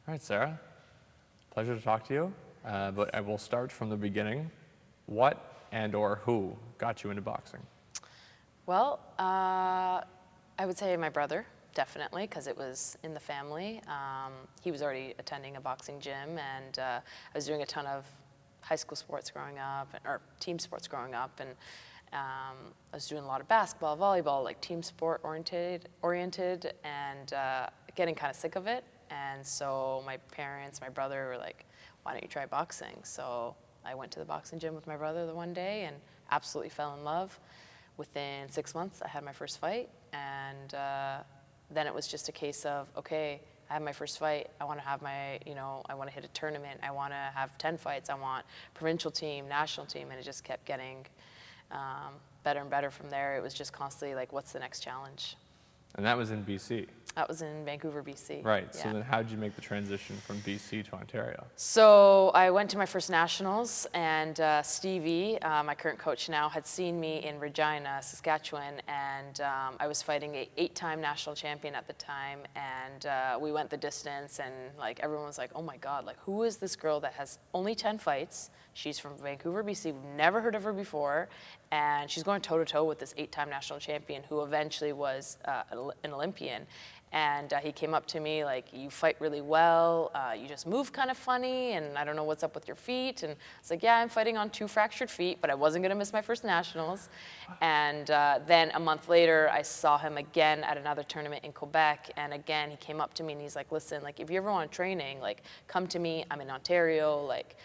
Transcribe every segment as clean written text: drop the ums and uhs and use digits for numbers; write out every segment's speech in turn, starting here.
All right, Sarah, pleasure to talk to you, but I will start from the beginning. What and or who got you into boxing? Well, I would say my brother, definitely, because it was in the family. He was already attending a boxing gym, and I was doing a ton of high school sports growing up, or team sports growing up, and I was doing a lot of basketball, volleyball, like team sport oriented, and getting kind of sick of it. And so my parents, my brother were like, why don't you try boxing? So I went to the boxing gym with my brother the one day and absolutely fell in love. Within 6 months, I had my first fight, and then it was just a case of, okay, I have my first fight, I want to have my, I want to hit a tournament, I want to have 10 fights, I want provincial team, national team, and it just kept getting better and better from there. It was just constantly like, what's the next challenge? And that was in BC. That was in Vancouver, BC. Right, yeah. So then how did you make the transition from BC to Ontario? So I went to my first nationals, and Stevie, my current coach now, had seen me in Regina, Saskatchewan, and I was fighting an 8-time national champion at the time, and we went the distance, and like everyone was like, oh my God, like who is this girl that has only 10 fights? She's from Vancouver, BC, we've never heard of her before, and she's going toe-to-toe with this 8-time national champion who eventually was an Olympian. And he came up to me like, you fight really well, you just move kind of funny, and I don't know what's up with your feet. And I was like, yeah, I'm fighting on 2 fractured feet, but I wasn't gonna miss my first nationals. And then a month later, I saw him again at another tournament in Quebec, and again, he came up to me and he's like, listen, like if you ever want training, like come to me, I'm in Ontario, like,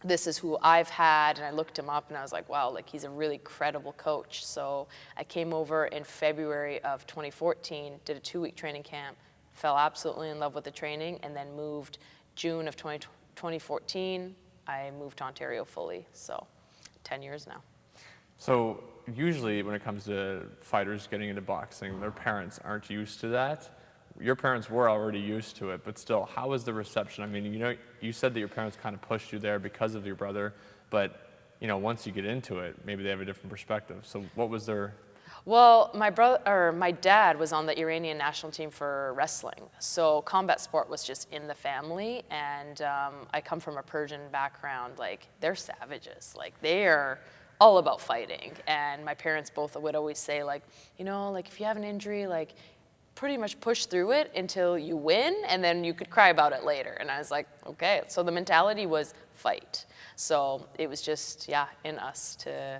this is who I've had. And I looked him up and I was like, wow, like he's a really credible coach. So I came over in February of 2014, did a 2-week training camp, fell absolutely in love with the training, and then moved June of 2014, I moved to Ontario fully. So 10 years now. So usually when it comes to fighters getting into boxing, their parents aren't used to that. Your parents were already used to it, but still, how was the reception? I mean, you said that your parents kind of pushed you there because of your brother, but once you get into it, maybe they have a different perspective. So what was their... Well, my dad was on the Iranian national team for wrestling, so combat sport was just in the family, and I come from a Persian background. Like, they're savages. Like, they are all about fighting, and my parents both would always say, like, like if you have an injury, like, pretty much push through it until you win, and then you could cry about it later. And I was like, okay. So the mentality was fight. So it was just, yeah, in us to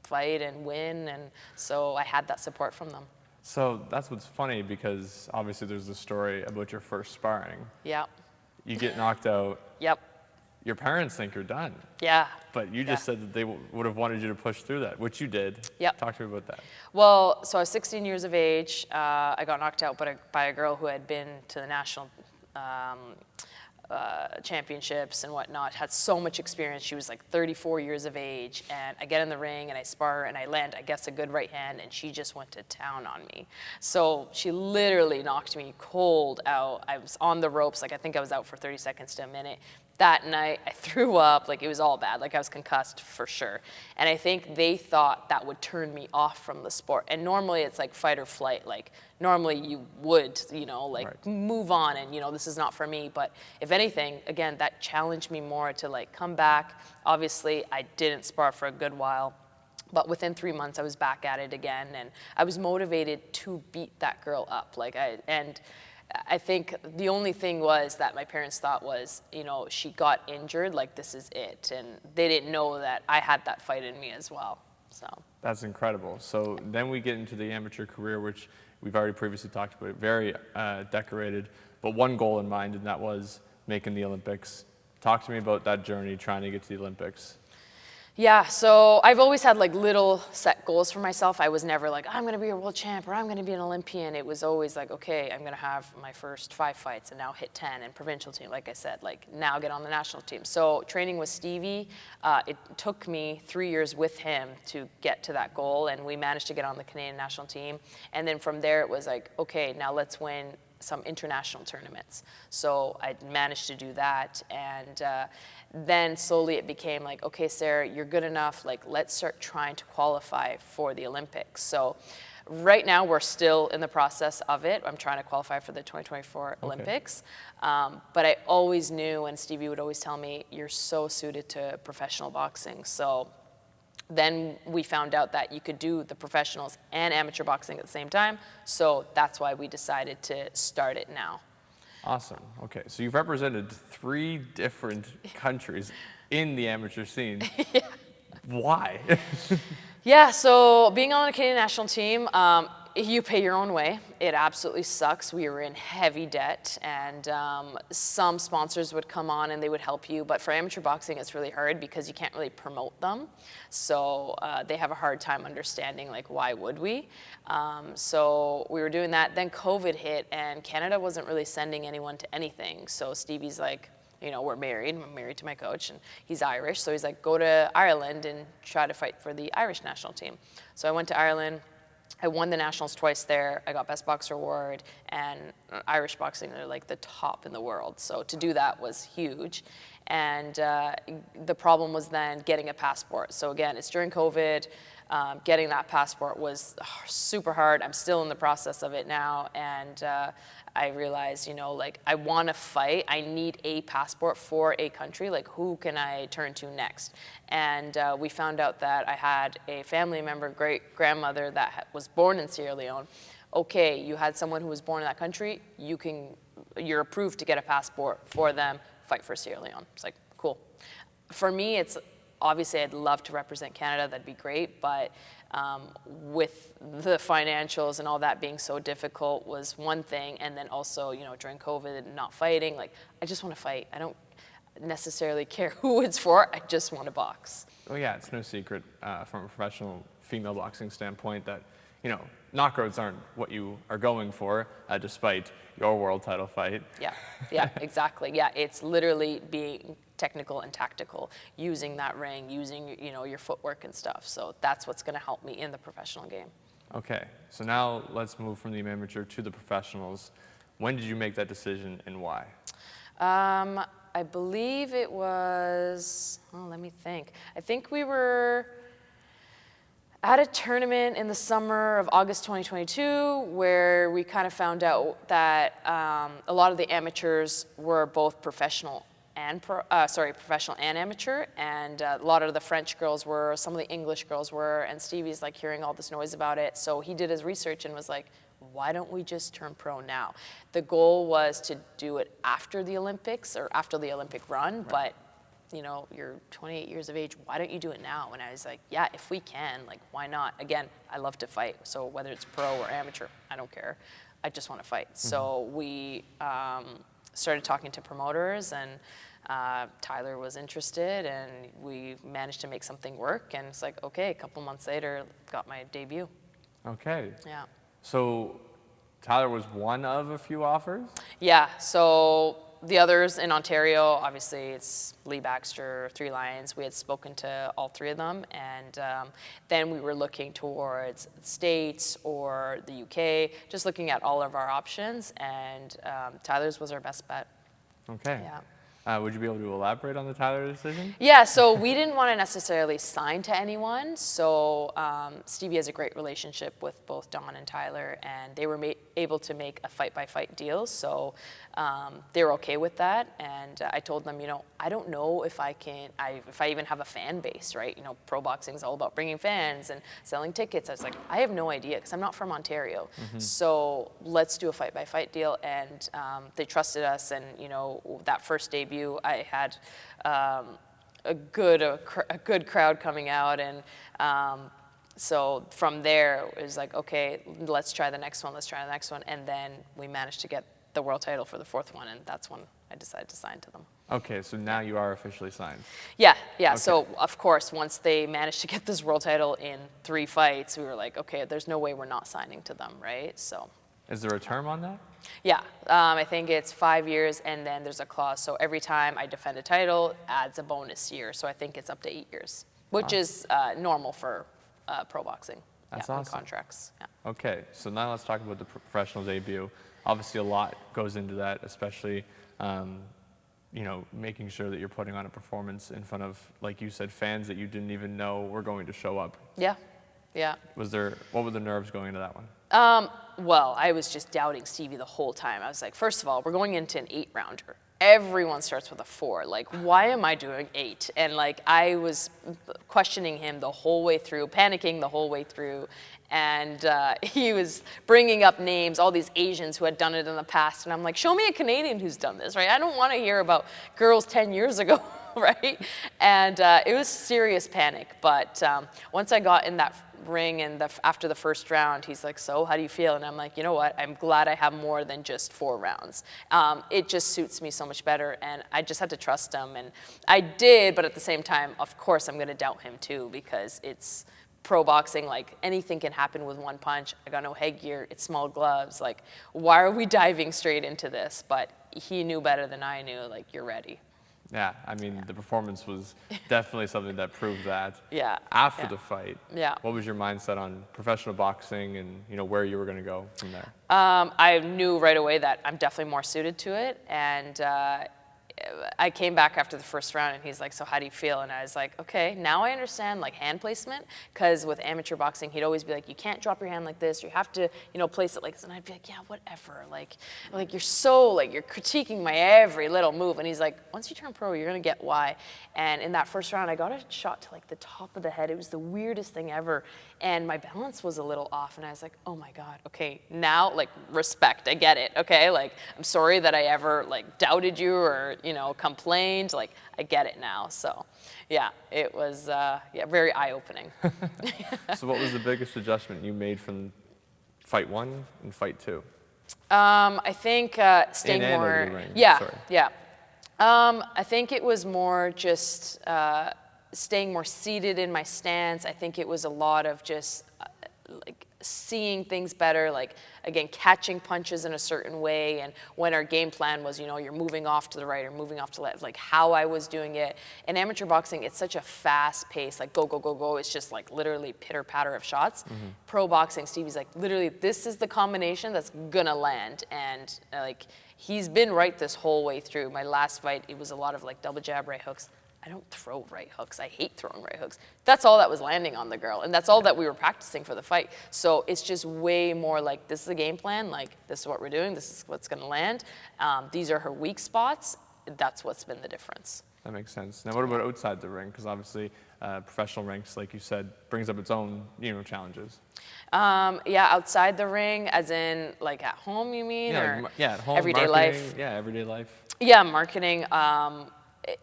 fight and win, and so I had that support from them. So that's what's funny, because obviously there's the story about your first sparring. Yeah. You get knocked out. Yep. Your parents think you're done. Yeah. But you just said that they would have wanted you to push through that, which you did. Yep. Talk to me about that. Well, so I was 16 years of age. I got knocked out by a girl who had been to the national championships and whatnot, had so much experience. She was like 34 years of age, and I get in the ring and I spar and I land, I guess, a good right hand, and she just went to town on me. So she literally knocked me cold out. I was on the ropes, like I think I was out for 30 seconds to a minute. That night, I threw up, like it was all bad, like I was concussed for sure. And I think they thought that would turn me off from the sport. And normally it's like fight or flight, like normally you would, like move on and, this is not for me. But if anything, again, that challenged me more to like come back. Obviously, I didn't spar for a good while. But within 3 months, I was back at it again, and I was motivated to beat that girl up. I think the only thing was that my parents thought was, she got injured, like this is it. And they didn't know that I had that fight in me as well, so. That's incredible. So then we get into the amateur career, which we've already previously talked about, very decorated, but one goal in mind, and that was making the Olympics. Talk to me about that journey, trying to get to the Olympics. Yeah, so I've always had like little set goals for myself. I was never like, I'm gonna be a world champ or I'm gonna be an Olympian. It was always like, okay, I'm gonna have my first 5 fights and now hit 10 and provincial team, like I said, like now get on the national team. So training with Stevie, it took me 3 years with him to get to that goal, and we managed to get on the Canadian national team. And then from there it was like, okay, now let's win some international tournaments. So I managed to do that, and then slowly it became like, okay, Sarah, you're good enough, like let's start trying to qualify for the Olympics. So Right now, we're still in the process of it. I'm trying to qualify for the 2024 Olympics. But I always knew, and Stevie would always tell me, you're so suited to professional boxing. So then we found out that you could do the professionals and amateur boxing at the same time. So that's why we decided to start it now. Awesome. Okay, so you've represented 3 different countries in the amateur scene. Yeah. Why? Yeah, so being on the Canadian national team, you pay your own way. It absolutely sucks. We were in heavy debt, and some sponsors would come on and they would help you. But for amateur boxing, it's really hard because you can't really promote them. So they have a hard time understanding, like, why would we? So we were doing that. Then COVID hit, and Canada wasn't really sending anyone to anything. So Stevie's like, you know, we're married. I'm married to my coach, and he's Irish. So he's like, go to Ireland and try to fight for the Irish national team. So I went to Ireland. I won the nationals twice there. I got Best Boxer Award, and Irish boxing, they're like the top in the world. So to do that was huge. And the problem was then getting a passport. So again, it's during COVID. Getting that passport was super hard. I'm still in the process of it now. And I realized, you know, like, I want to fight. I need a passport for a country. Like, who can I turn to next? And we found out that I had a family member, great-grandmother, that was born in Sierra Leone. Okay, you had someone who was born in that country. You're approved to get a passport for them, fight for Sierra Leone. It's like, cool. For me, it's obviously I'd love to represent Canada. That'd be great. But with the financials and all that being so difficult was one thing. And then also, you know, during COVID and not fighting, like, I just want to fight. I don't necessarily care who it's for. I just want to box. Oh yeah, it's no secret from a professional female boxing standpoint that, you know, knockouts aren't what you are going for, despite your world title fight. Yeah, exactly. Yeah, it's literally being technical and tactical, using that ring, using, you know, your footwork and stuff. So that's what's going to help me in the professional game. Okay, so now let's move from the amateur to the professionals. When did you make that decision and why? I believe it was, let me think. I think we were at a tournament in the summer of August 2022 where we kind of found out that a lot of the amateurs were both professional and amateur, and a lot of the French girls were, some of the English girls were, and Stevie's like hearing all this noise about it. So he did his research and was like, why don't we just turn pro now? The goal was to do it after the Olympics or after the Olympic run, right. But you know, you're 28 years of age, why don't you do it now? And I was like, yeah, if we can, like, why not? Again, I love to fight. So whether it's pro or amateur, I don't care. I just want to fight. Mm-hmm. So we started talking to promoters, and Tyler was interested, and we managed to make something work. And it's like, okay, a couple months later, got my debut. Okay. Yeah. So Tyler was one of a few offers? Yeah, so the others in Ontario, obviously it's Lee Baxter, Three Lions. We had spoken to all 3 of them, and then we were looking towards the States or the UK, just looking at all of our options, and Tyler's was our best bet. Okay. Yeah. Would you be able to elaborate on the Tyler decision? Yeah, so we didn't want to necessarily sign to anyone. So Stevie has a great relationship with both Don and Tyler, and they were able to make a fight-by-fight deal. So they were okay with that. And I told them, you know, I don't know if I even have a fan base, right? You know, pro boxing is all about bringing fans and selling tickets. I was like, I have no idea because I'm not from Ontario. Mm-hmm. So let's do a fight-by-fight deal. And they trusted us. And, you know, that first debut, I had a good crowd coming out, and so from there it was like, okay, let's try the next one, and then we managed to get the world title for the 4th one, and that's when I decided to sign to them. Okay, so now you are officially signed. Yeah. Okay. So of course, once they managed to get this world title in 3 fights, we were like, okay, there's no way we're not signing to them, right? So. Is there a term on that? Yeah, I think it's 5 years, and then there's a clause. So every time I defend a title, adds a bonus year. So I think it's up to 8 years, which is normal for pro boxing. That's awesome. Awesome. Contracts. Yeah. Okay, so now let's talk about the professional debut. Obviously, a lot goes into that, especially you know, making sure that you're putting on a performance in front of, like you said, fans that you didn't even know were going to show up. Yeah. Yeah. What were the nerves going into that one? Well, I was just doubting Stevie the whole time. I was like, first of all, we're going into an 8-rounder. Everyone starts with a 4. Like, why am I doing 8? And like, I was questioning him the whole way through, panicking the whole way through. And he was bringing up names, all these Asians who had done it in the past. And I'm like, show me a Canadian who's done this, right? I don't want to hear about girls 10 years ago, right? And it was serious panic. But once I got in that ring and after the first round, he's like, so how do you feel? And I'm like, you know what? I'm glad I have more than just 4 rounds. It just suits me so much better. And I just had to trust him. And I did, but at the same time, of course, I'm going to doubt him too, because it's pro boxing. Like, anything can happen with one punch. I got no headgear. It's small gloves. Like, why are we diving straight into this? But he knew better than I knew. Like, you're ready. Yeah, I mean, the performance was definitely something that proved that. Yeah. After yeah. the fight, Yeah. what was your mindset on professional boxing and, you know, where you were going to go from there? I knew right away that I'm definitely more suited to it. And I came back after the first round and he's like, so how do you feel? And I was like, okay, now I understand like hand placement, because with amateur boxing, he'd always be like, you can't drop your hand like this. You have to, you know, place it like this. And I'd be like, yeah, whatever. Like you're so like, you're critiquing my every little move. And he's like, once you turn pro, you're going to get why. And in that first round, I got a shot to like the top of the head. It was the weirdest thing ever. And my balance was a little off. And I was like, oh my God, okay, now like respect, I get it. Okay. Like, I'm sorry that I ever like doubted you or, you know, complained. Like, I get it now. So yeah, it was very eye-opening. So what was the biggest adjustment you made from fight 1 and fight 2? I think staying In and more. out of the ring. Yeah, Sorry. yeah. I think it was more just staying more seated in my stance. I think it was a lot of just like seeing things better, like again, catching punches in a certain way. And when our game plan was, you know, you're moving off to the right or moving off to the left, like how I was doing it. In amateur boxing, it's such a fast pace, like go, go, go, go. It's just like literally pitter patter of shots. Mm-hmm. Pro boxing, Stevie's like, literally, this is the combination that's gonna land. And like, he's been right this whole way through. My last fight, it was a lot of like double jab, right hooks. I don't throw right hooks. I hate throwing right hooks. That's all that was landing on the girl. And that's all that we were practicing for the fight. So it's just way more like, this is the game plan. Like, this is what we're doing. This is what's going to land. These are her weak spots. That's what's been the difference. That makes sense. Now, what about outside the ring? Because obviously, professional ranks, like you said, brings up its own, you know, challenges. Yeah, outside the ring, as in like at home, you mean? Yeah, or like, yeah, at home, everyday marketing, life. Yeah, everyday life. Yeah, marketing.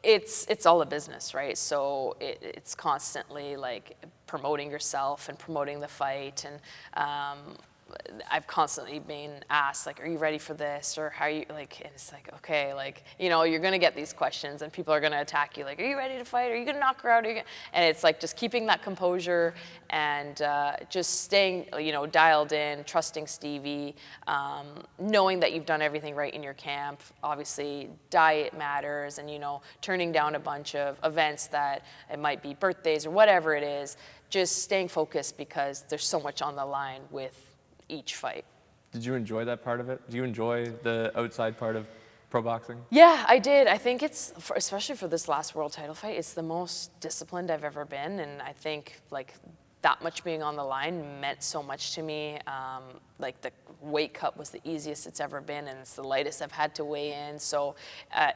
It's all a business, right? So it's constantly like promoting yourself and promoting the fight. And I've constantly been asked, like, are you ready for this? Or how are you, like, and it's like, okay, like, you know, you're going to get these questions and people are going to attack you. Like, are you ready to fight? Are you going to knock her out? And it's like just keeping that composure and just staying, you know, dialed in, trusting Stevie, knowing that you've done everything right in your camp. Obviously, diet matters, and, you know, turning down a bunch of events that it might be birthdays or whatever it is, just staying focused because there's so much on the line with each fight. Did you enjoy that part of it? Do you enjoy the outside part of pro boxing? Yeah, I did. I think it's, especially for this last world title fight, it's the most disciplined I've ever been. And I think like that much being on the line meant so much to me. Like the weight cut was the easiest it's ever been, and it's the lightest I've had to weigh in. So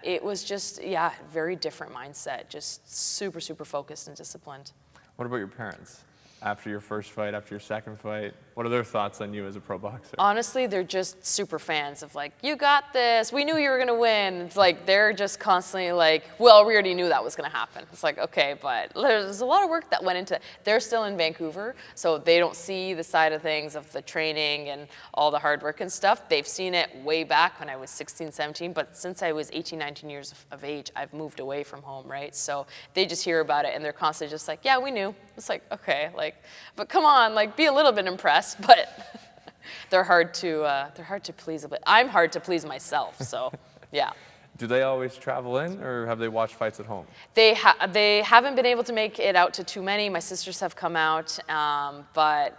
it was just, yeah, very different mindset, just super, super focused and disciplined. What about your parents? After your first fight, after your second fight, what are their thoughts on you as a pro boxer? Honestly, they're just super fans of like, you got this, we knew you were gonna win. It's like, they're just constantly like, well, we already knew that was gonna happen. It's like, okay, but there's a lot of work that went into it. They're still in Vancouver, so they don't see the side of things of the training and all the hard work and stuff. They've seen it way back when I was 16, 17, but since I was 18, 19 years of age, I've moved away from home, right? So they just hear about it and they're constantly just like, yeah, we knew. It's like, okay, like, but come on, like, be a little bit impressed. But they're hard to please a bit. I'm hard to please myself, so yeah. Do they always travel in, or have they watched fights at home? They haven't been able to make it out to too many. My sisters have come out, but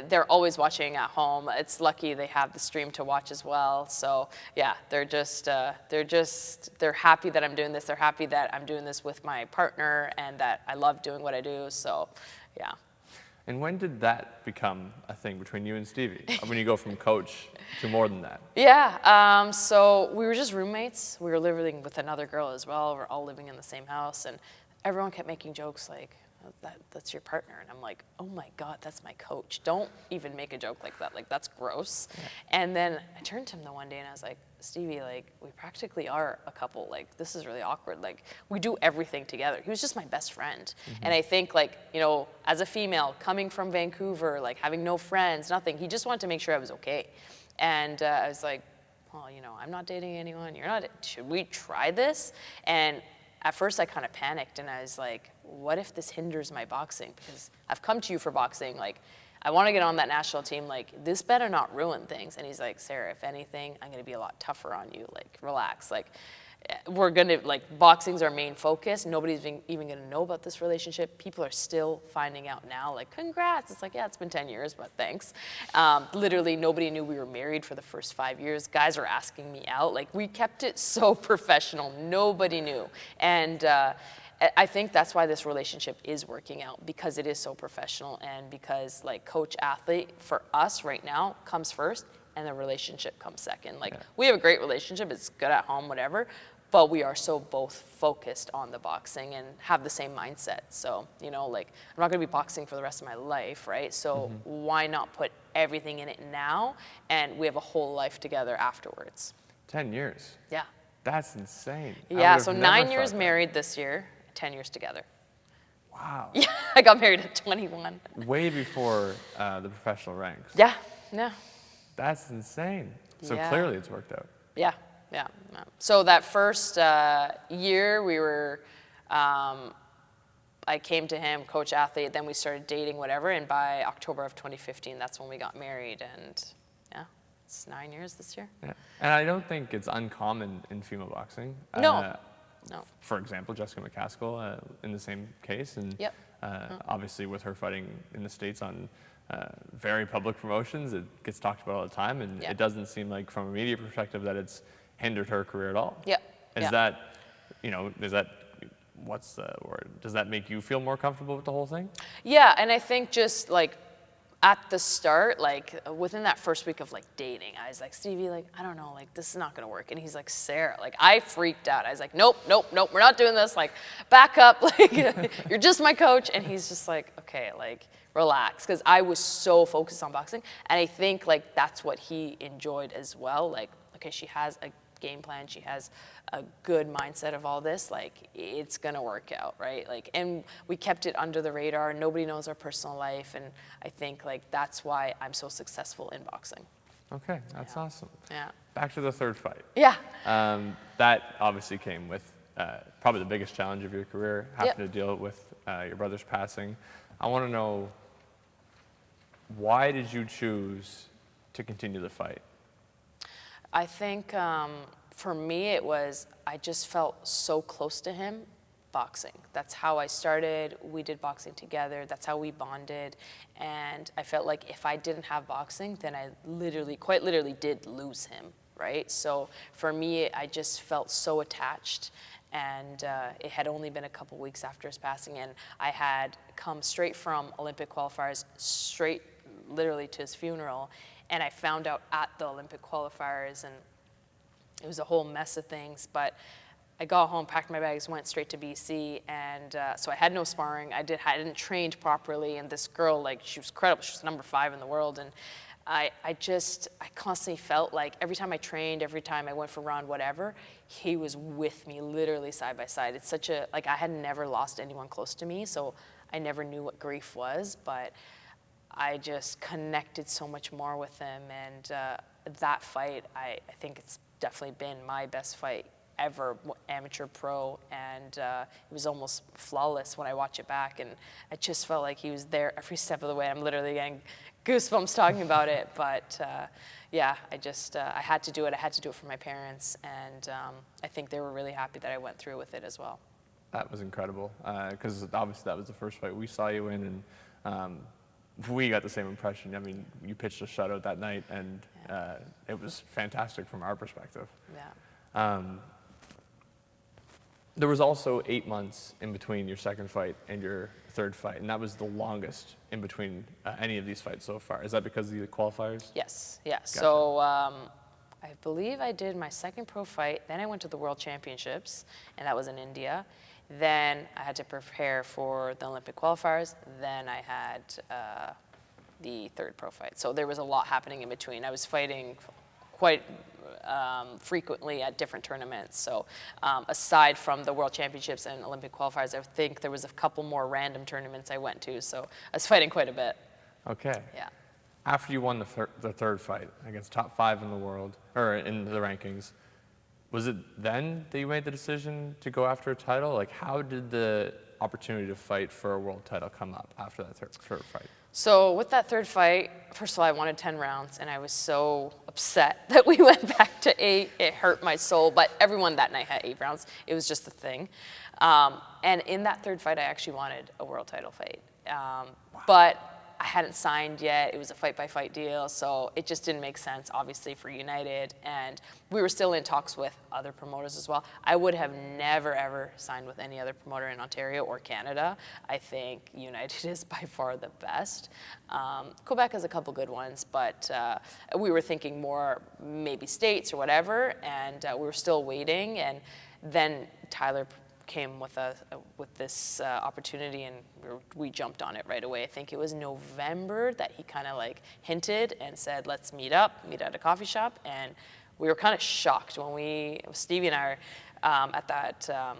they're always watching at home. It's lucky they have the stream to watch as well. So yeah, they're happy that I'm doing this. They're happy that I'm doing this with my partner and that I love doing what I do. So yeah. And when did that become a thing between you and Stevie? When you go from coach to more than that? Yeah, so we were just roommates. We were living with another girl as well. We're all living in the same house, and everyone kept making jokes like, that's your partner. And I'm like, oh my God, that's my coach. Don't even make a joke like that. Like, that's gross. Yeah. And then I turned to him the one day and I was like, Stevie, like, we practically are a couple. Like, this is really awkward. Like, we do everything together. He was just my best friend. Mm-hmm. And I think, like, you know, as a female, coming from Vancouver, like, having no friends, nothing, he just wanted to make sure I was okay. And I was like, well, you know, I'm not dating anyone. You're not. Should we try this? And at first I kind of panicked and I was like, what if this hinders my boxing? Because I've come to you for boxing. Like, I want to get on that national team. Like, this better not ruin things. And he's like, Sara, if anything, I'm going to be a lot tougher on you. Like, relax. Like, we're going to, like, boxing's our main focus. Nobody's even going to know about this relationship. People are still finding out now. Like, congrats. It's like, yeah, it's been 10 years, but thanks. Literally, nobody knew we were married for the first 5 years. Guys are asking me out. Like, we kept it so professional. Nobody knew. And I think that's why this relationship is working out, because it is so professional and because, like, coach athlete for us right now comes first and the relationship comes second. Like, we have a great relationship. It's good at home, whatever. But we are so both focused on the boxing and have the same mindset. So, you know, like, I'm not going to be boxing for the rest of my life, right? So why not put everything in it now? And we have a whole life together afterwards. 10 years? Yeah. That's insane. Yeah, so 9 years married this year, 10 years together. Wow. Yeah, I got married at 21. Way before the professional ranks. Yeah, yeah. That's insane. So Yeah. clearly it's worked out. Yeah. Yeah. So that first year, we were, I came to him, coach athlete, then we started dating, whatever, and by October of 2015, that's when we got married, and yeah, it's 9 years this year. Yeah. And I don't think it's uncommon in female boxing. No. No. For example, Jessica McCaskill in the same case, and Yep. obviously with her fighting in the States on very public promotions, it gets talked about all the time, and Yep. it doesn't seem like from a media perspective that it's hindered her career at all. Yep. Is Yep. that, you know, what's the word? Does that make you feel more comfortable with the whole thing? Yeah, and I think just like at the start, like within that first week of like dating, I was like, Stevie, like, I don't know, like this is not gonna work. And he's like, Sara, like I freaked out. I was like, nope, we're not doing this. Like, back up, like you're just my coach. And he's just like, okay, like relax, because I was so focused on boxing, and I think like that's what he enjoyed as well. Like, okay, she has a game plan, she has a good mindset of all this, like it's gonna work out, right? Like, and we kept it under the radar. Nobody knows our personal life, and I think like that's why I'm so successful in boxing. Okay, that's awesome. Yeah. Back to the third fight. Yeah. That obviously came with probably the biggest challenge of your career, having to deal with your brother's passing. I want to know, why did you choose to continue the fight? I think for me it was, I just felt so close to him, boxing. That's how I started. We did boxing together. That's how we bonded. And I felt like if I didn't have boxing, then I quite literally did lose him, right? So for me, I just felt so attached. And it had only been a couple weeks after his passing, and I had come straight from Olympic qualifiers, straight literally to his funeral. And I found out at the Olympic qualifiers, and it was a whole mess of things. But I got home, packed my bags, went straight to BC, and so I had no sparring. I didn't train properly, and this girl, like, she was incredible. She was number 5 in the world, and I constantly felt like every time I trained, every time I went for a run, whatever, he was with me, literally side by side. It's such a, like, I had never lost anyone close to me, so I never knew what grief was, but I just connected so much more with him, and that fight, I think it's definitely been my best fight ever, amateur pro, and it was almost flawless when I watch it back, and I just felt like he was there every step of the way. I'm literally getting goosebumps talking about it, but yeah, I had to do it. I had to do it for my parents, and I think they were really happy that I went through with it as well. That was incredible, because obviously that was the first fight we saw you in, and we got the same impression. I mean, you pitched a shutout that night, and it was fantastic from our perspective. Yeah. There was also 8 months in between your second fight and your third fight, and that was the longest in between any of these fights so far. Is that because of the qualifiers? Yes, yeah. Gotcha. So I believe I did my second pro fight, then I went to the World Championships, and that was in India. Then I had to prepare for the Olympic qualifiers. Then I had the third pro fight. So there was a lot happening in between. I was fighting quite frequently at different tournaments. So aside from the World Championships and Olympic qualifiers, I think there was a couple more random tournaments I went to. So I was fighting quite a bit. Okay. Yeah. After you won the third fight against top 5 in the world, or in the rankings, was it then that you made the decision to go after a title? Like, how did the opportunity to fight for a world title come up after that third fight? So with that third fight, first of all, I wanted 10 rounds, and I was so upset that we went back to 8. It hurt my soul, but everyone that night had 8 rounds. It was just a thing. And in that third fight, I actually wanted a world title fight. But I hadn't signed yet. It was a fight-by-fight deal, so it just didn't make sense, obviously, for United. And we were still in talks with other promoters as well. I would have never, ever signed with any other promoter in Ontario or Canada. I think United is by far the best. Quebec has a couple good ones, but we were thinking more maybe States or whatever, and we were still waiting. And then Tyler came with this opportunity, and we jumped on it right away. I think it was November that he kind of like hinted and said, let's meet at a coffee shop. And we were kind of shocked when Stevie and I at that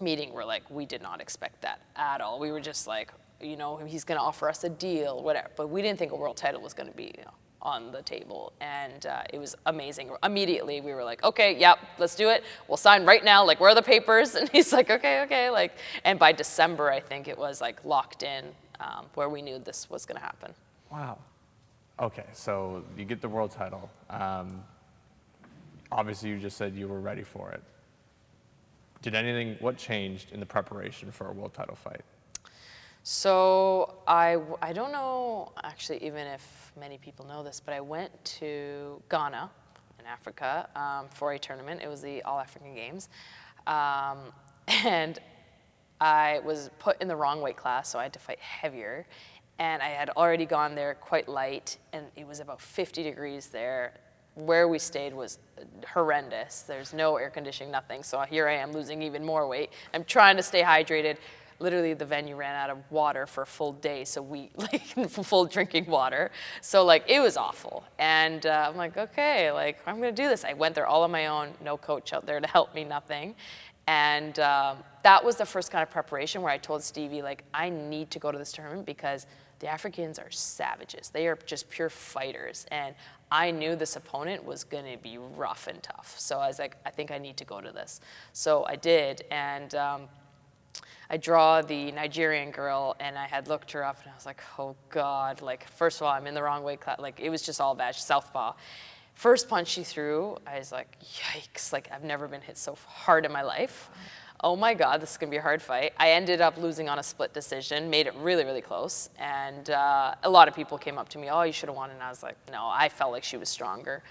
meeting were like, we did not expect that at all. We were just like, he's going to offer us a deal, whatever. But we didn't think a world title was going to be on the table, and it was amazing. Immediately we were like, okay, yep, let's do it. We'll sign right now. Like, where are the papers? And he's like, okay. Like, and by December, I think it was like locked in, where we knew this was going to happen. Wow. Okay, so you get the world title. Obviously, you just said you were ready for it. What changed in the preparation for a world title fight? So I don't know, actually, even if many people know this, but I went to Ghana in Africa for a tournament. It was the All-African Games. And I was put in the wrong weight class, so I had to fight heavier. And I had already gone there quite light, and it was about 50 degrees there. Where we stayed was horrendous. There's no air conditioning, nothing. So here I am losing even more weight. I'm trying to stay hydrated. Literally, the venue ran out of water for a full day, so full drinking water. So it was awful. And I'm like, okay, I'm gonna do this. I went there all on my own, no coach out there to help me, nothing. And that was the first kind of preparation where I told Stevie, I need to go to this tournament because the Africans are savages. They are just pure fighters. And I knew this opponent was gonna be rough and tough. So I was like, I think I need to go to this. So I did, and I draw the Nigerian girl, and I had looked her up, and I was like, oh God, first of all, I'm in the wrong weight class. It was just all bad, southpaw. First punch she threw, I was like, yikes, I've never been hit so hard in my life. Oh my God, this is gonna be a hard fight. I ended up losing on a split decision, made it really, really close. And a lot of people came up to me, oh, you should have won. And I was like, no, I felt like she was stronger,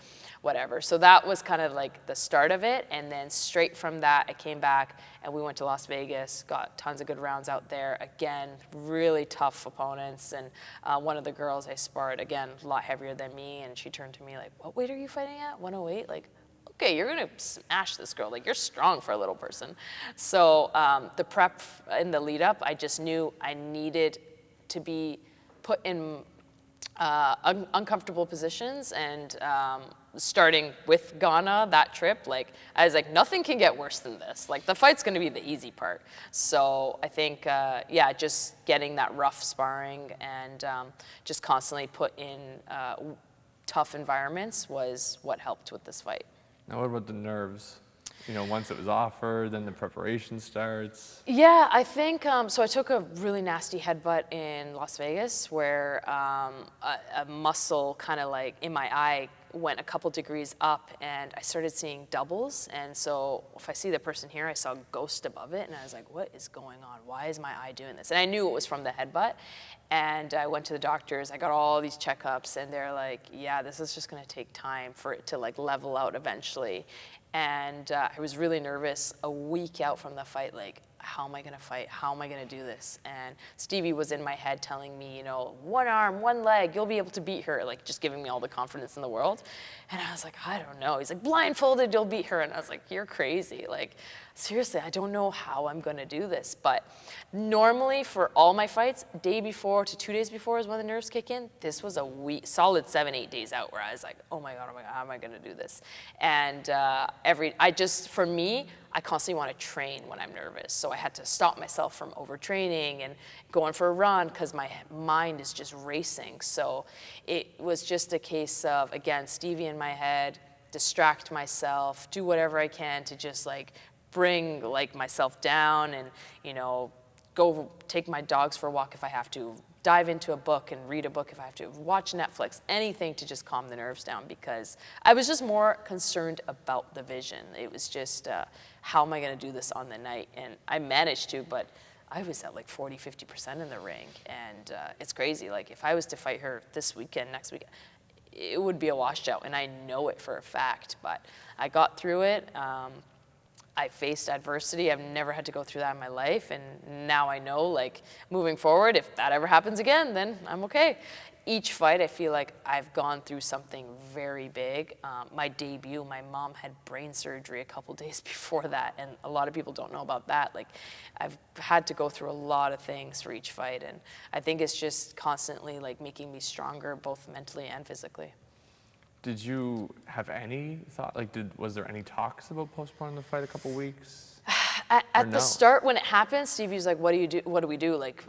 whatever. So that was kind of the start of it. And then straight from that, I came back and we went to Las Vegas, got tons of good rounds out there. Again, really tough opponents. And one of the girls I sparred, again, a lot heavier than me. And she turned to me like, what weight are you fighting at? 108? Okay, you're gonna smash this girl. You're strong for a little person. So the prep in the lead up, I just knew I needed to be put in uncomfortable positions. And starting with Ghana, that trip, I was like, nothing can get worse than this. The fight's gonna be the easy part. So I think, just getting that rough sparring and just constantly put in tough environments was what helped with this fight. Now, what about the nerves? Once it was offered, then the preparation starts. Yeah, I think, so I took a really nasty headbutt in Las Vegas where a muscle kind of in my eye went a couple degrees up and I started seeing doubles. And so if I see the person here, I saw a ghost above it and I was like, what is going on? Why is my eye doing this? And I knew it was from the headbutt. And I went to the doctors, I got all these checkups and they're like, yeah, this is just gonna take time for it to level out eventually. And I was really nervous a week out from the fight, like, how am I going to fight? How am I going to do this? And Stevie was in my head telling me, you know, one arm, one leg, you'll be able to beat her, like just giving me all the confidence in the world. And I was like, I don't know. He's like, blindfolded, you'll beat her. And I was like, you're crazy. Like, seriously, I don't know how I'm going to do this. But normally for all my fights, day before to 2 days before is when the nerves kick in. This was a week, solid 7-8 days out where I was like, oh my God, how am I going to do this? And for me, I constantly want to train when I'm nervous. So I had to stop myself from overtraining and going for a run because my mind is just racing. So it was just a case of, again, Stevie in my head, distract myself, do whatever I can to just like bring like myself down and, you know, go take my dogs for a walk if I have to, dive into a book and read a book if I have to, watch Netflix, anything to just calm the nerves down, because I was just more concerned about the vision. It was just, how am I going to do this on the night? And I managed to, but I was at like 40, 50% in the ring. And it's crazy. Like if I was to fight her this weekend, next weekend, it would be a washout. And I know it for a fact, but I got through it. I faced adversity. I've never had to go through that in my life. And now I know, like, moving forward, if that ever happens again, then I'm okay. Each fight, I feel like I've gone through something very big. My debut, my mom had brain surgery a couple days before that. And a lot of people don't know about that. Like, I've had to go through a lot of things for each fight. And I think it's just constantly, like, making me stronger, both mentally and physically. Did you have any thought, like, was there any talks about postponing the fight a couple weeks? At the start, when it happened, Stevie was like, what do we do? Like,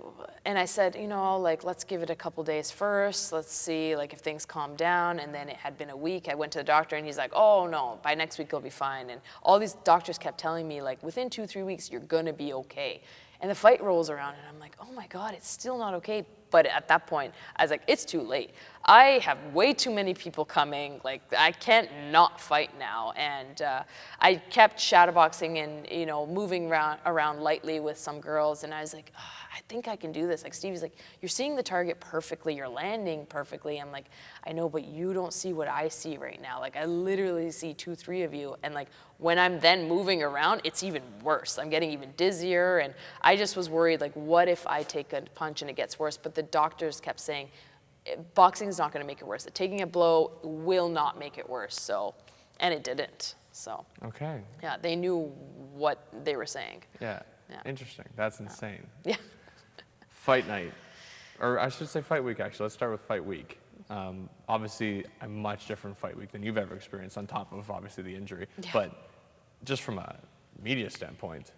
and I said, you know, like, let's give it a couple days first. Let's see, like, if things calm down. And then it had been a week. I went to the doctor, and he's like, oh, no, by next week, you'll be fine. And all these doctors kept telling me, like, within 2-3 weeks, you're going to be okay. And the fight rolls around, and I'm like, oh, my God, it's still not okay. But at that point, I was like, it's too late. I have way too many people coming. Like, I can't not fight now. And I kept shadowboxing and, you know, moving around lightly with some girls. And I was like, oh, I think I can do this. Like, Stevie's like, you're seeing the target perfectly. You're landing perfectly. I'm like, I know, but you don't see what I see right now. Like, I literally see 2-3 of you. And, like, when I'm then moving around, it's even worse. I'm getting even dizzier. And I just was worried, like, what if I take a punch and it gets worse? But the doctors kept saying, boxing is not going to make it worse. Taking a blow will not make it worse. So, and it didn't. So, okay. Yeah, they knew what they were saying. Yeah. Interesting. That's insane. Yeah. Fight night, or I should say fight week, actually. Let's start with fight week. Obviously, a much different fight week than you've ever experienced, on top of obviously the injury. Yeah. But just from a media standpoint,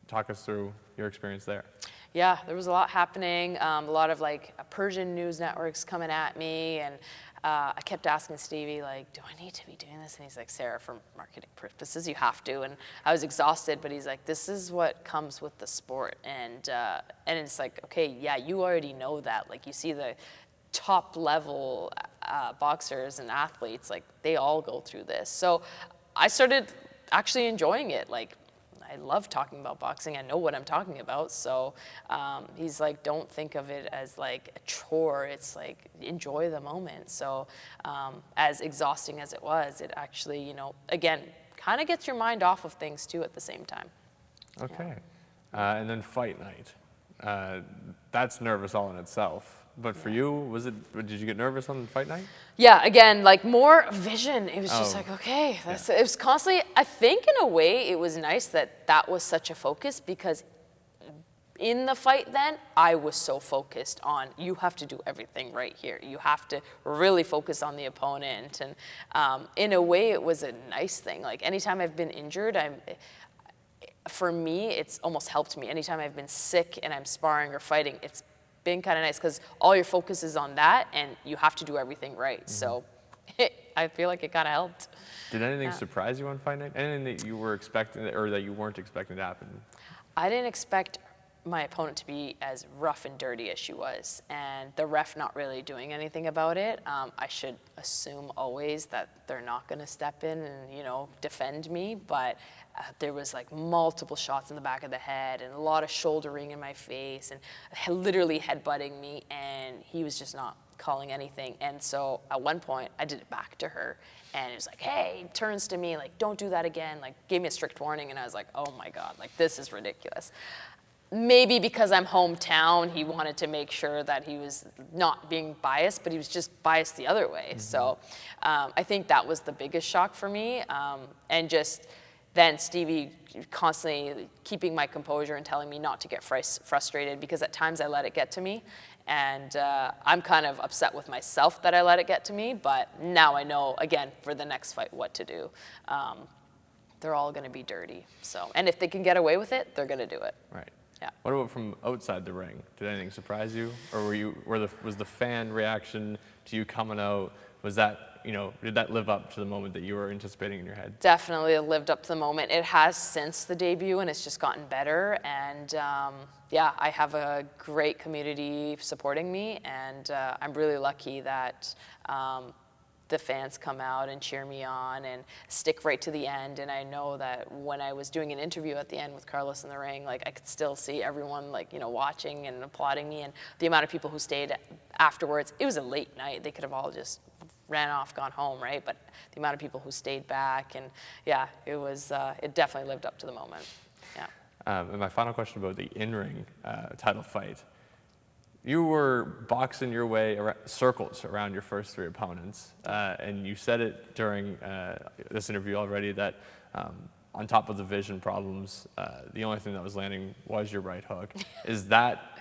talk us through your experience there. Yeah, there was a lot happening, a lot of like Persian news networks coming at me, and I kept asking Stevie, like, do I need to be doing this? And he's like, Sara, for marketing purposes, you have to. And I was exhausted, but he's like, this is what comes with the sport. And it's like, okay, yeah, you already know that. Like, you see the top level boxers and athletes, like, they all go through this. So I started actually enjoying it. Like, I love talking about boxing. I know what I'm talking about. So he's like, don't think of it as like a chore. It's like, enjoy the moment. So as exhausting as it was, it actually, you know, again, kind of gets your mind off of things too at the same time. Okay. Yeah. And then fight night. That's nervous all in itself. But for you, did you get nervous on fight night? Yeah, again, like more vision. It was just like, okay, it was constantly, I think in a way it was nice that was such a focus, because in the fight then, I was so focused on, you have to do everything right here. You have to really focus on the opponent. And in a way, it was a nice thing. Like, anytime I've been injured, for me, it's almost helped me. Anytime I've been sick and I'm sparring or fighting, it's been kind of nice, because all your focus is on that and you have to do everything right. Mm-hmm. So I feel like it kind of helped. Did anything surprise you on fight night? Anything that you were expecting or that you weren't expecting to happen? I didn't expect my opponent to be as rough and dirty as she was, and the ref not really doing anything about it. I should assume always that they're not going to step in and, you know, defend me, but there was like multiple shots in the back of the head and a lot of shouldering in my face and literally headbutting me, and he was just not calling anything. And so at one point, I did it back to her. And it was like, hey, turns to me, like, don't do that again. Like, gave me a strict warning. And I was like, oh my God, like, this is ridiculous. Maybe because I'm hometown, he wanted to make sure that he was not being biased, but he was just biased the other way. So I think that was the biggest shock for me. And just then Stevie constantly keeping my composure and telling me not to get frustrated, because at times I let it get to me. And I'm kind of upset with myself that I let it get to me, but now I know, again, for the next fight, what to do. They're all going to be dirty. So, and if they can get away with it, they're going to do it. Right. Yeah. What about from outside the ring? Did anything surprise you, or was the fan reaction to you coming out? Was that, did that live up to the moment that you were anticipating in your head? Definitely lived up to the moment. It has since the debut, and it's just gotten better. And yeah, I have a great community supporting me, and I'm really lucky that the fans come out and cheer me on and stick right to the end. And I know that when I was doing an interview at the end with Carlos in the ring, like, I could still see everyone, like, watching and applauding me, and the amount of people who stayed afterwards. It was a late night. They could have all just ran off, gone home, right? But the amount of people who stayed back, and yeah, it definitely lived up to the moment. Yeah. And my final question about the in-ring title fight. You were boxing your way circles around your first three opponents, and you said it during this interview already that on top of the vision problems, the only thing that was landing was your right hook. Is that,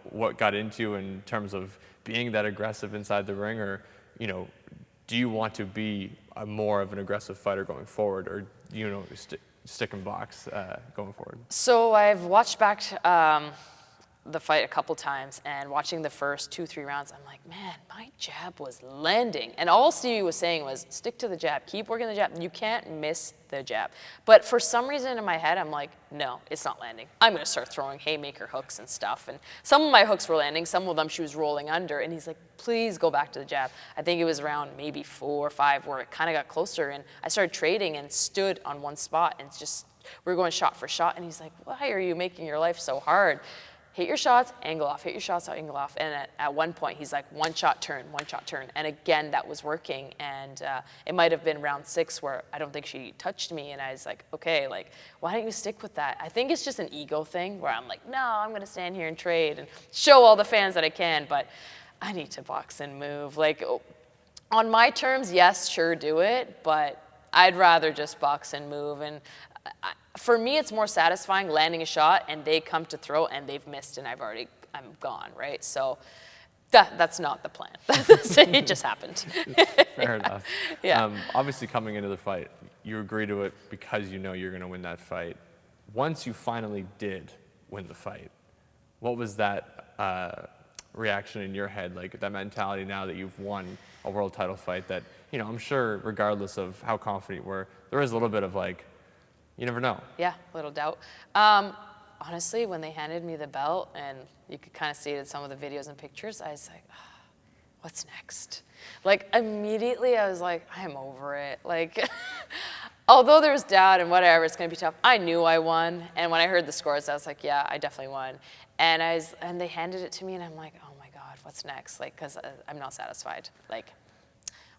what got into you in terms of being that aggressive inside the ring, or, do you want to be more of an aggressive fighter going forward, or, stick and box going forward? So I've watched back the fight a couple times, and watching the first 2-3 rounds, I'm like, man, my jab was landing. And all Stevie was saying was, stick to the jab, keep working the jab. You can't miss the jab. But for some reason in my head, I'm like, no, it's not landing. I'm going to start throwing haymaker hooks and stuff. And some of my hooks were landing, some of them she was rolling under. And he's like, please go back to the jab. I think it was around maybe 4 or 5 where it kind of got closer. And I started trading and stood on one spot, and just, we were going shot for shot. And he's like, why are you making your life so hard? Hit your shots, angle off, hit your shots, angle off. And at one point, he's like, one shot turn. And again, that was working. And it might have been round 6 where I don't think she touched me. And I was like, okay, like, why don't you stick with that? I think it's just an ego thing where I'm like, no, I'm going to stand here and trade and show all the fans that I can. But I need to box and move. Like, on my terms, yes, sure, do it. But I'd rather just box and move. And for me, it's more satisfying landing a shot and they come to throw and they've missed and I'm gone, right? So that's not the plan. It just happened. Fair enough. Yeah. Obviously, coming into the fight, you agree to it because you know you're going to win that fight. Once you finally did win the fight, what was that reaction in your head, like that mentality now that you've won a world title fight that, I'm sure regardless of how confident you were, there is a little bit of like, you never know. Yeah, little doubt. Honestly, when they handed me the belt, and you could kind of see it in some of the videos and pictures, I was like, what's next? Like, immediately I was like, I'm over it. Like, although there was doubt and whatever, it's going to be tough, I knew I won. And when I heard the scores, I was like, yeah, I definitely won. And they handed it to me, and I'm like, oh my God, what's next? Like, because I'm not satisfied. Like,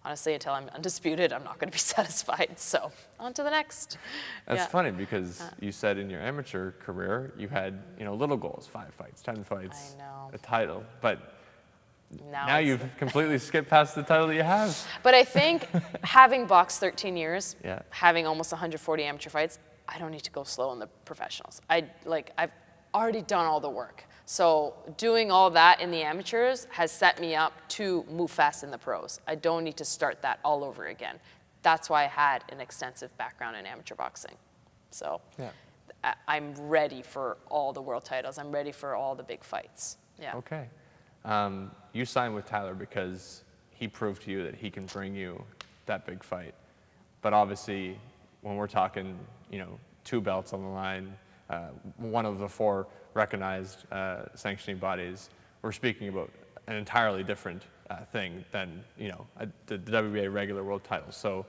honestly, until I'm undisputed, I'm not going to be satisfied. So on to the next. That's funny because you said in your amateur career you had, little goals, 5 fights, 10 fights, I know. a title, but now it's- you've completely skipped past the title that you have. But I think having boxed 13 years, Yeah. having almost 140 amateur fights, I don't need to go slow in the professionals. I've already done all the work. So doing all that in the amateurs has set me up to move fast in the pros. I don't need to start that all over again. That's why I had an extensive background in amateur boxing. So Yeah. I'm ready for all the world titles. I'm ready for all the big fights. Yeah. Okay. You signed with Tyler because he proved to you that he can bring you that big fight. But obviously, when we're talking, 2 belts on the line, one of the 4 recognized sanctioning bodies, we're speaking about an entirely different thing than the WBA regular world title. So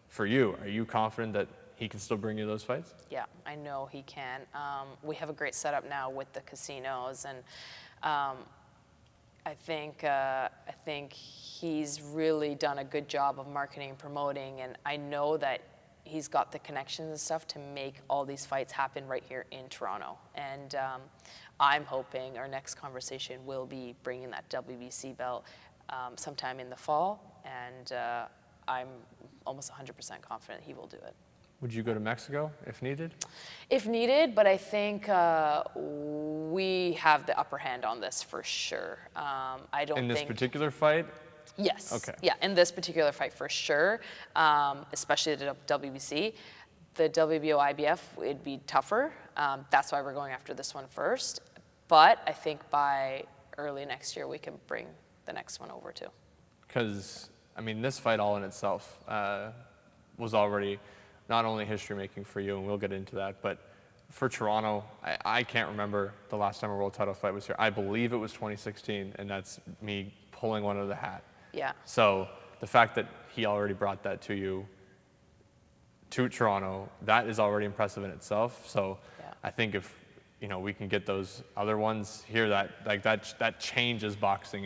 for you, are you confident that he can still bring you those fights? Yeah, I know he can. We have a great setup now with the casinos, and I think he's really done a good job of marketing and promoting, and I know that he's got the connections and stuff to make all these fights happen right here in Toronto. And I'm hoping our next conversation will be bringing that WBC belt sometime in the fall, and I'm almost 100% confident he will do it. Would you go to Mexico if needed? If needed, but I think we have the upper hand on this for sure. I don't think... In this particular fight? Yes. Okay. Yeah, in this particular fight for sure, especially the WBC. The WBO, IBF, it'd be tougher. That's why we're going after this one first. But I think by early next year, we can bring the next one over too. Because, I mean, this fight all in itself was already not only history-making for you, and we'll get into that, but for Toronto, I can't remember the last time a world title fight was here. I believe it was 2016, and that's me pulling one out of the hat. Yeah. So the fact that he already brought that to you, to Toronto, that is already impressive in itself. So Yeah. I think if we can get those other ones here, that changes boxing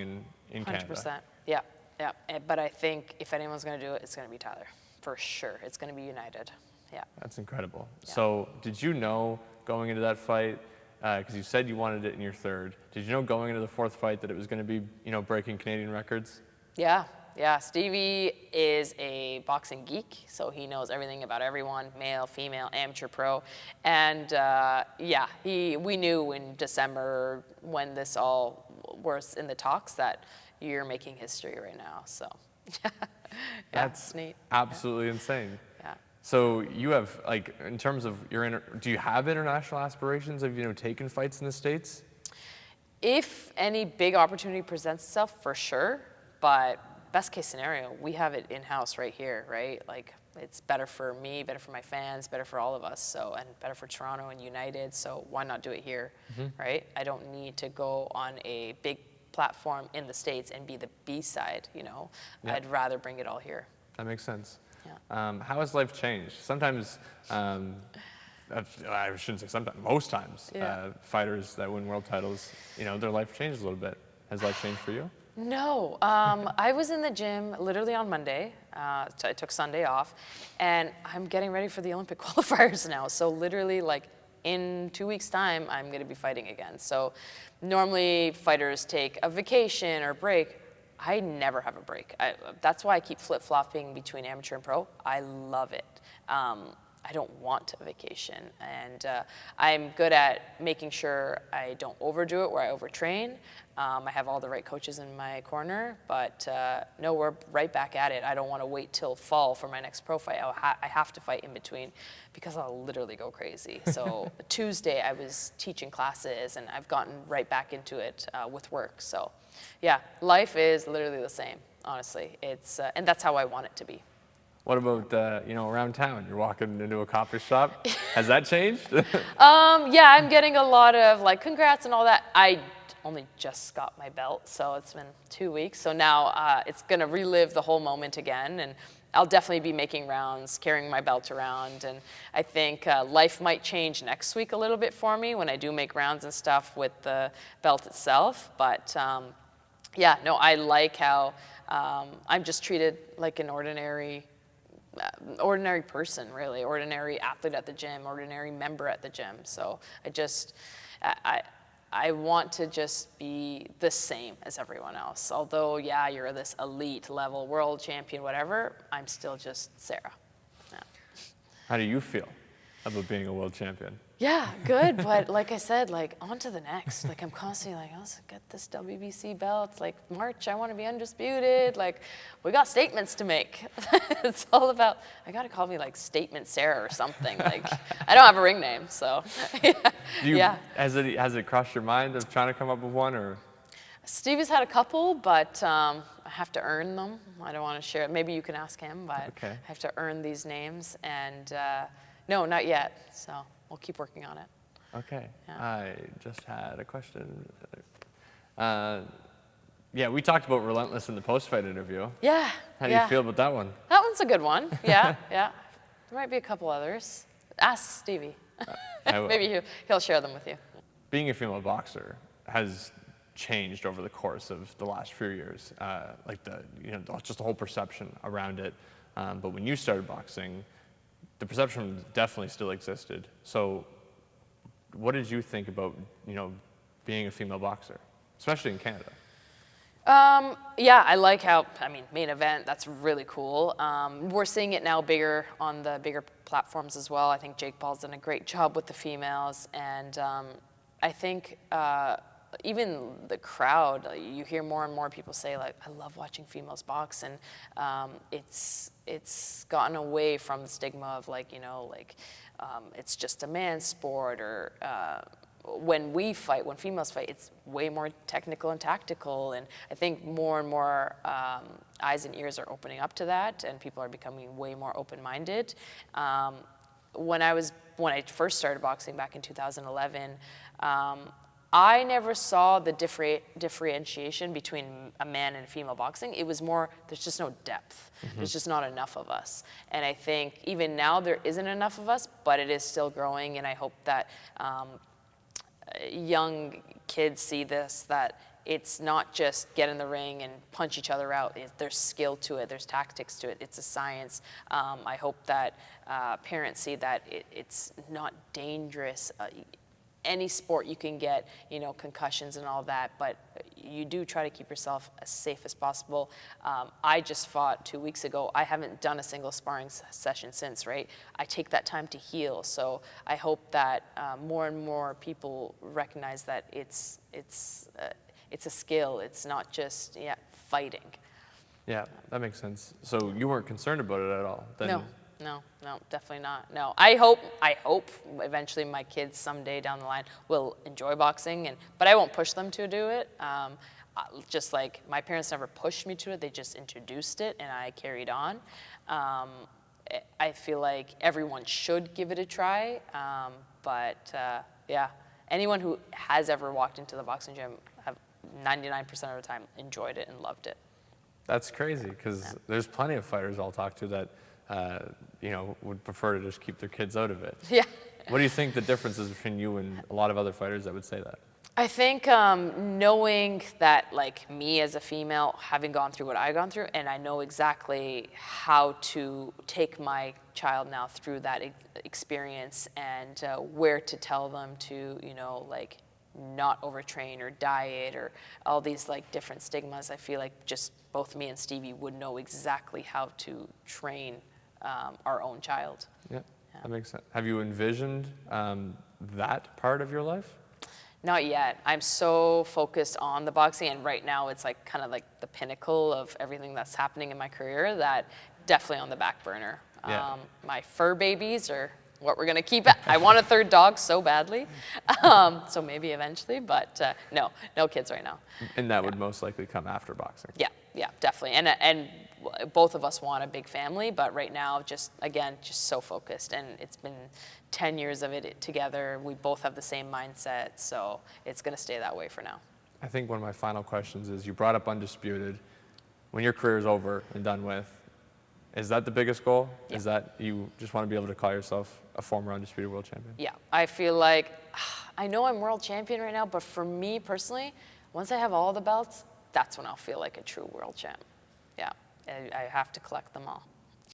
in Canada. 100%. Yeah, yeah. But I think if anyone's going to do it, it's going to be Tyler. For sure. It's going to be united. Yeah. That's incredible. Yeah. So did you know going into that fight, because you said you wanted it in your third, did you know going into the fourth fight that it was going to be, breaking Canadian records? Yeah, yeah. Stevie is a boxing geek, so he knows everything about everyone, male, female, amateur, pro. And we knew in December when this all was in the talks that you're making history right now, so. That's neat. Absolutely insane. Yeah. So you have, in terms of do you have international aspirations? Have you taken fights in the States? If any big opportunity presents itself, for sure. But best case scenario, we have it in-house right here, right? It's better for me, better for my fans, better for all of us. So, and better for Toronto and United. So why not do it here, right? I don't need to go on a big platform in the States and be the B-side, Yeah. I'd rather bring it all here. That makes sense. Yeah. How has life changed? Sometimes, I shouldn't say sometimes, most times, Yeah. fighters that win world titles, their life changes a little bit. Has life changed for you? No, I was in the gym literally on Monday. So I took Sunday off, and I'm getting ready for the Olympic qualifiers now. So literally, in 2 weeks' time, I'm going to be fighting again. So normally fighters take a vacation or break. I never have a break. That's why I keep flip-flopping between amateur and pro. I love it. I don't want a vacation. And I'm good at making sure I don't overdo it where I overtrain. I have all the right coaches in my corner, but no, we're right back at it. I don't want to wait till fall for my next pro fight. I have to fight in between because I'll literally go crazy. So Tuesday I was teaching classes, and I've gotten right back into it with work. So yeah, life is literally the same, honestly. It's and that's how I want it to be. What about, around town? You're walking into a coffee shop. Has that changed? Yeah, I'm getting a lot of congrats and all that. I only just got my belt, so it's been 2 weeks. So now it's going to relive the whole moment again, and I'll definitely be making rounds, carrying my belt around. And I think life might change next week a little bit for me when I do make rounds and stuff with the belt itself. But yeah, no, I like how I'm just treated like an ordinary person, really, ordinary athlete at the gym, ordinary member at the gym. So I want to just be the same as everyone else. Although, yeah, you're this elite level world champion, whatever, I'm still just Sara. Yeah. How do you feel about being a world champion? Yeah, good, but like I said, on to the next. I'm constantly let's get this WBC belt. March, I want to be undisputed. We got statements to make. It's all about, I got to call me Statement Sara or something. I don't have a ring name, so yeah. Has it crossed your mind of trying to come up with one, or? Stevie's had a couple, but I have to earn them. I don't want to share it. Maybe you can ask him, but Okay. I have to earn these names, and no, not yet. So we'll keep working on it. Okay. Yeah. I just had a question. Yeah, we talked about Relentless in the post-fight interview. Yeah. How do you feel about that one? That one's a good one. Yeah, yeah. There might be a couple others. Ask Stevie. I will. Maybe he'll share them with you. Being a female boxer has changed over the course of the last few years, like just the whole perception around it. But when you started boxing, the perception definitely still existed. So what did you think about, being a female boxer, especially in Canada? Yeah, I like how, main event, that's really cool. We're seeing it now bigger on the bigger platforms as well. I think Jake Paul's done a great job with the females. And I think even the crowd, you hear more and more people say, like, I love watching females box. And it's gotten away from the stigma of, like, it's just a man's sport, or when females fight, it's way more technical and tactical. And I think more and more eyes and ears are opening up to that, and people are becoming way more open-minded. When I first started boxing back in 2011, I never saw the differentiation between a man and a female boxing. It was more, there's just no depth. There's just not enough of us. And I think even now there isn't enough of us, but it is still growing. And I hope that young kids see this, that it's not just get in the ring and punch each other out. There's skill to it. There's tactics to it. It's a science. I hope that parents see that it's not dangerous. Any sport you can get, concussions and all that, but you do try to keep yourself as safe as possible. I just fought 2 weeks ago. I haven't done a single sparring session since, right? I take that time to heal. So I hope that more and more people recognize that it's a skill. It's not just fighting. Yeah, that makes sense. So you weren't concerned about it at all? Then? No, definitely not. No, I hope eventually my kids someday down the line will enjoy boxing, but I won't push them to do it. Just like my parents never pushed me to it, they just introduced it, and I carried on. I feel like everyone should give it a try, but anyone who has ever walked into the boxing gym have 99% of the time enjoyed it and loved it. That's crazy, because there's plenty of fighters I'll talk to that would prefer to just keep their kids out of it. Yeah. What do you think the difference is between you and a lot of other fighters that would say that? I think knowing that, like me as a female, having gone through what I've gone through, and I know exactly how to take my child now through that experience, and where to tell them to, not overtrain or diet or all these different stigmas. I feel like just both me and Stevie would know exactly how to train our own child. Yeah, that makes sense. Have you envisioned that part of your life? Not yet. I'm so focused on the boxing, and right now it's kind of the pinnacle of everything that's happening in my career, that definitely on the back burner. Yeah. My fur babies are what we're gonna keep. I want a third dog so badly, so maybe eventually, but no kids right now. And that would most likely come after boxing. Yeah, definitely. And both of us want a big family, but right now, just so focused. And it's been 10 years of it together. We both have the same mindset, so it's gonna stay that way for now. I think one of my final questions is, you brought up Undisputed. When your career is over and done with, is that the biggest goal? Yeah. Is that you just want to be able to call yourself a former Undisputed World Champion? Yeah, I feel like, I know I'm world champion right now, but for me personally, once I have all the belts, that's when I'll feel like a true world champ. Yeah, I have to collect them all.